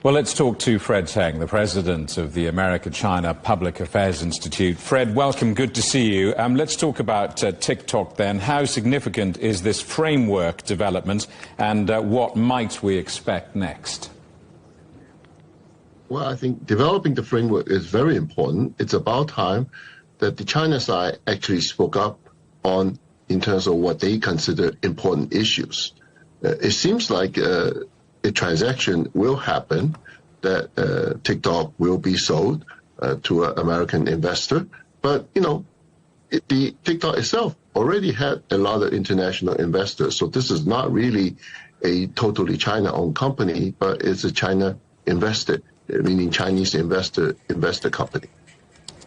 Well, let's talk to Fred Teng, the president of the America-China Public Affairs Institute. Fred, welcome. Good to see you. Let's talk about TikTok then. How significant is this framework development, and what might we expect next? Well, I think developing the framework is very important. It's about time that the China side actually spoke up on in terms of what they consider important issues. It seems like a transaction will happen, that TikTok will be sold to an American investor. But, you know, the TikTok itself already had a lot of international investors. So this is not really a totally China-owned company, but it's a China-invested, meaning Chinese investor company.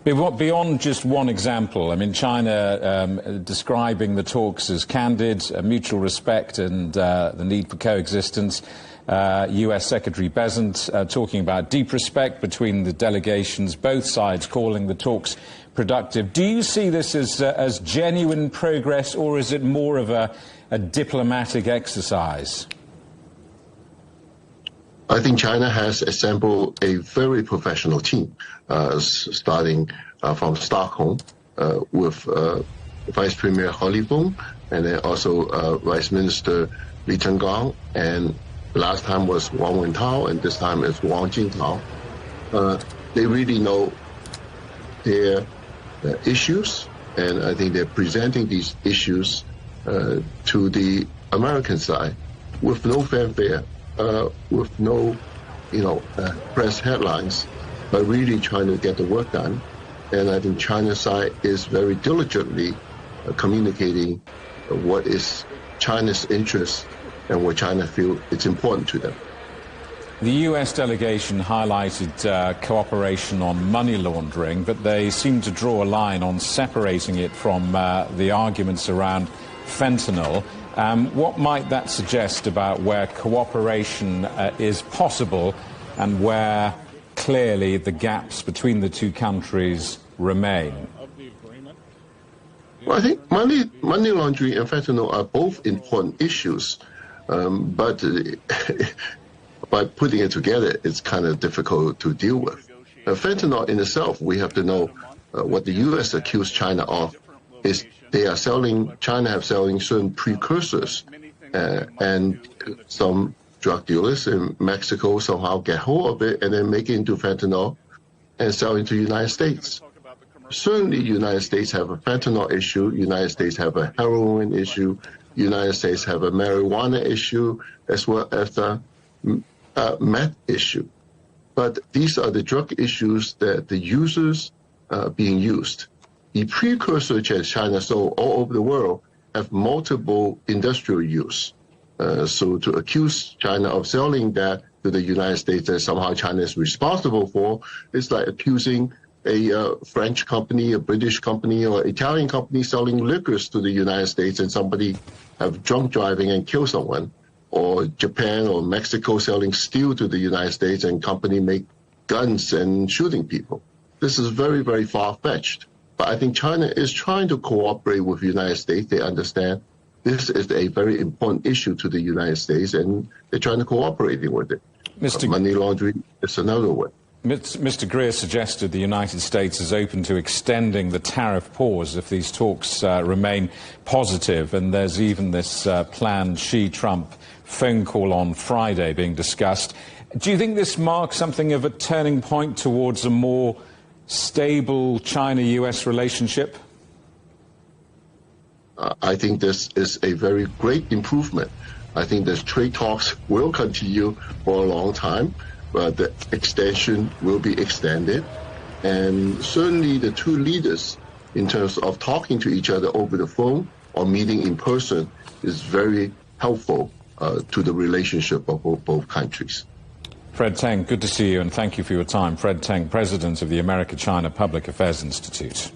Beyond just one example, I mean, China describing the talks as candid, mutual respect and the need for coexistence. US Secretary Bessent talking about deep respect between the delegations, both sides calling the talks productive. Do you see this as genuine progress, or is it more of a diplomatic exercise? I think China has assembled a very professional team, starting from Stockholm with Vice Premier He Lifeng, and then also Vice Minister Li Chenggang, and last time was Wang Wentao, and this time is Wang Jintao. They really know their issues, and I think they're presenting these issues to the American side with no fanfare. With no, press headlines, but really trying to get the work done. And I think China's side is very diligently communicating what is China's interest and what China feels it's important to them. The US delegation highlighted cooperation on money laundering, but they seem to draw a line on separating it from the arguments around fentanyl. What might that suggest about where cooperation is possible and where clearly the gaps between the two countries remain? Well, I think money laundering and fentanyl are both important issues, but by putting it together, it's kind of difficult to deal with. Fentanyl in itself, we have to know what the U.S. accused China of is China have selling certain precursors, and some drug dealers in Mexico somehow get hold of it and then make it into fentanyl and sell it to the United States. Certainly, the United States have a fentanyl issue, United States have a heroin issue, United States have a marijuana issue, as well as a meth issue. But these are the drug issues that the users being used. The precursor that China sold all over the world have multiple industrial use. So to accuse China of selling that to the United States that somehow China is responsible for, it's like accusing a French company, a British company, or Italian company selling liquors to the United States and somebody have drunk driving and kill someone, or Japan or Mexico selling steel to the United States and company make guns and shooting people. This is very, very far-fetched. But I think China is trying to cooperate with the United States. They understand this is a very important issue to the United States, and they're trying to cooperate with it. Money laundering is another one. Mr. Greer suggested the United States is open to extending the tariff pause if these talks remain positive, and there's even this planned Xi-Trump phone call on Friday being discussed. Do you think this marks something of a turning point towards a more stable China-US relationship? I think this is a very great improvement. I think the trade talks will continue for a long time, but the extension will be extended. And certainly the two leaders, in terms of talking to each other over the phone or meeting in person, is very helpful to the relationship of both countries. Fred Teng, good to see you, and thank you for your time. Fred Teng, President of the America-China Public Affairs Institute.